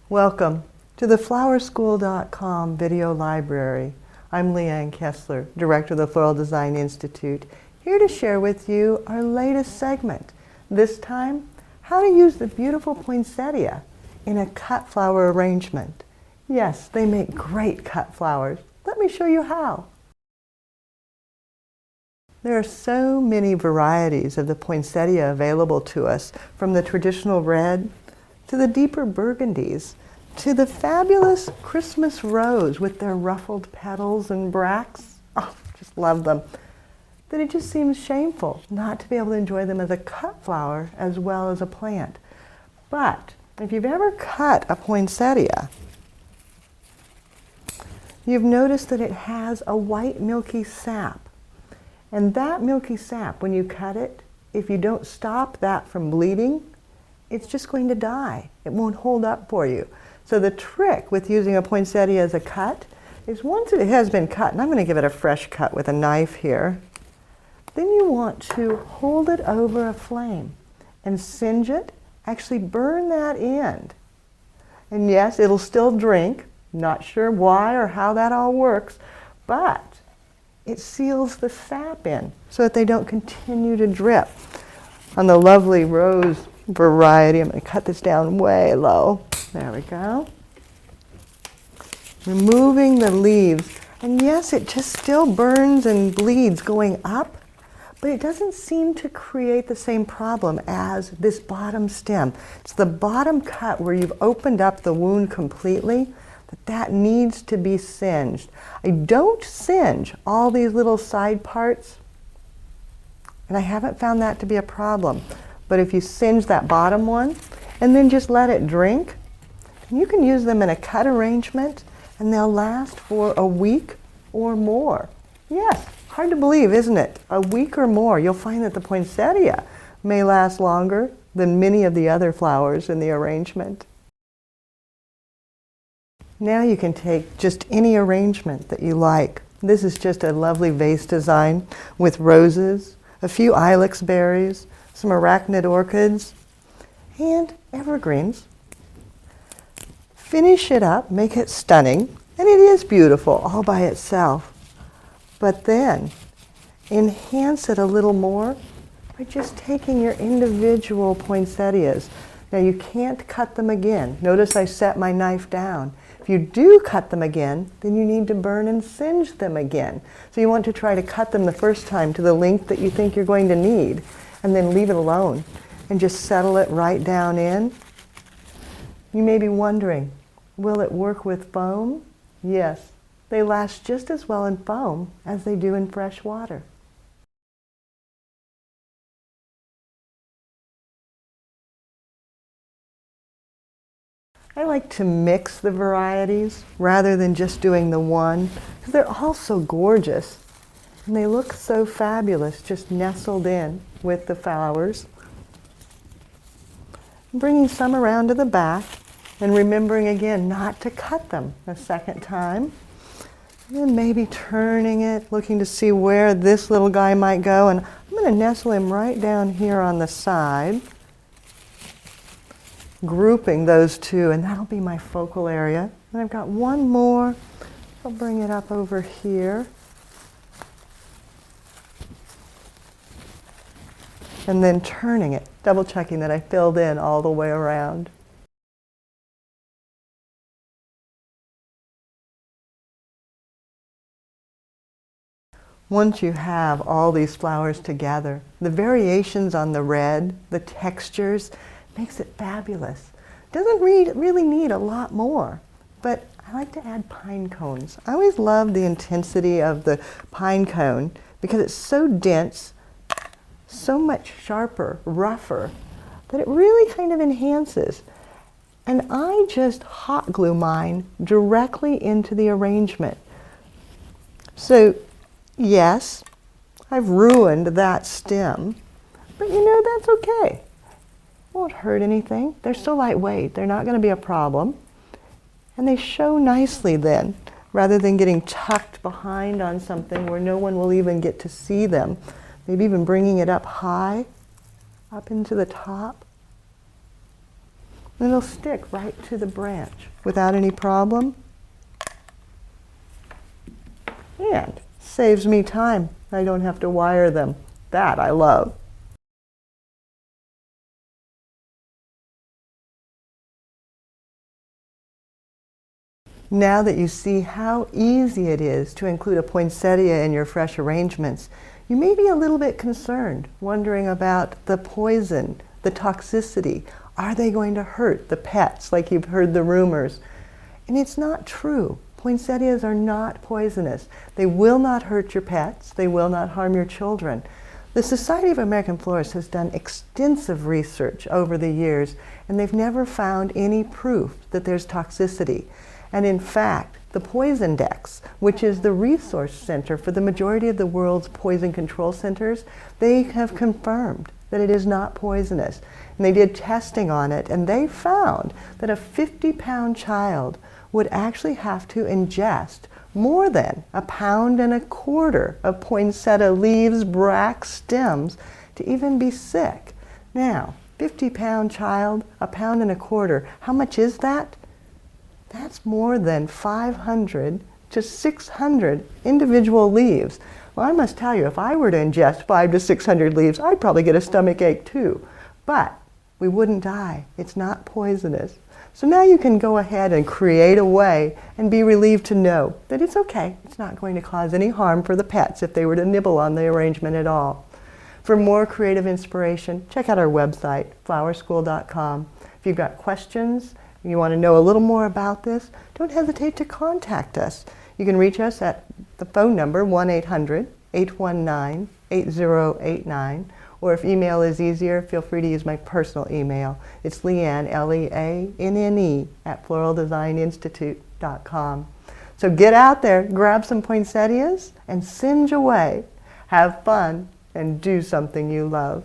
Welcome to the flowerschool.com video library. I'm Leanne Kessler, Director of the Floral Design Institute, here to share with you our latest segment. This time, how to use the beautiful poinsettia in a cut flower arrangement. Yes, they make great cut flowers. Let me show you how. There are so many varieties of the poinsettia available to us, from the traditional red to the deeper burgundies, to the fabulous Christmas rose with their ruffled petals and bracts. Oh, just love them. That it just seems shameful not to be able to enjoy them as a cut flower as well as a plant. But if you've ever cut a poinsettia, you've noticed that it has a white milky sap. And that milky sap, when you cut it, if you don't stop that from bleeding, it's just going to die. It won't hold up for you. So the trick with using a poinsettia as a cut is once it has been cut, and I'm going to give it a fresh cut with a knife here, then you want to hold it over a flame and singe it, actually burn that end. And yes, it'll still drink. Not sure why or how that all works, but it seals the sap in so that they don't continue to drip. On the lovely rose variety, I'm going to cut this down way low. There we go. Removing the leaves. And yes, it just still burns and bleeds going up, but it doesn't seem to create the same problem as this bottom stem. It's the bottom cut where you've opened up the wound completely that needs to be singed. I don't singe all these little side parts, and I haven't found that to be a problem. But if you singe that bottom one and then just let it drink, you can use them in a cut arrangement and they'll last for a week or more. Yes, hard to believe, isn't it? A week or more. You'll find that the poinsettia may last longer than many of the other flowers in the arrangement. Now you can take just any arrangement that you like. This is just a lovely vase design with roses, a few ilex berries, some arachnid orchids, and evergreens. Finish it up, make it stunning, and it is beautiful all by itself. But then enhance it a little more by just taking your individual poinsettias. Now you can't cut them again. Notice I set my knife down. If you do cut them again, then you need to burn and singe them again. So you want to try to cut them the first time to the length that you think you're going to need, and then leave it alone and just settle it right down in. You may be wondering, will it work with foam? Yes, they last just as well in foam as they do in fresh water. I like to mix the varieties rather than just doing the one, because they're all so gorgeous and they look so fabulous just nestled in with the flowers. Bringing some around to the back and remembering again not to cut them a second time. And then maybe turning it, looking to see where this little guy might go, and I'm going to nestle him right down here on the side. Grouping those two, and that'll be my focal area. And I've got one more. I'll bring it up over here. And then turning it, double checking that I filled in all the way around. Once you have all these flowers together, the variations on the red, the textures, makes it fabulous. Doesn't really need a lot more, but I like to add pine cones. I always love the intensity of the pine cone because it's so dense, so much sharper, rougher, that it really kind of enhances. And I just hot glue mine directly into the arrangement. So yes, I've ruined that stem, but you know, that's okay. Won't hurt anything. They're so lightweight. They're not going to be a problem. And they show nicely then, rather than getting tucked behind on something where no one will even get to see them. Maybe even bringing it up high, up into the top. And it'll stick right to the branch without any problem. And saves me time. I don't have to wire them. That I love. Now that you see how easy it is to include a poinsettia in your fresh arrangements, you may be a little bit concerned, wondering about the poison, the toxicity. Are they going to hurt the pets like you've heard the rumors? And it's not true. Poinsettias are not poisonous. They will not hurt your pets. They will not harm your children. The Society of American Florists has done extensive research over the years, and they've never found any proof that there's toxicity. And in fact, the Poisindex, which is the resource center for the majority of the world's poison control centers, they have confirmed that it is not poisonous. And they did testing on it, and they found that a 50-pound child would actually have to ingest more than 1.25 pounds of poinsettia leaves, bracts, stems to even be sick. Now, 50-pound child, 1.25 pounds, how much is that? That's more than 500 to 600 individual leaves. Well, I must tell you, if I were to ingest 500 to 600 leaves, I'd probably get a stomach ache too. But we wouldn't die. It's not poisonous. So now you can go ahead and create a way and be relieved to know that it's okay. It's not going to cause any harm for the pets if they were to nibble on the arrangement at all. For more creative inspiration, check out our website, flowerschool.com. If you've got questions, you want to know a little more about this, don't hesitate to contact us. You can reach us at the phone number 1-800-819-8089, or if email is easier, feel free to use my personal email. It's Leanne, Leanne, at floraldesigninstitute.com. So get out there, grab some poinsettias, and singe away. Have fun, and do something you love.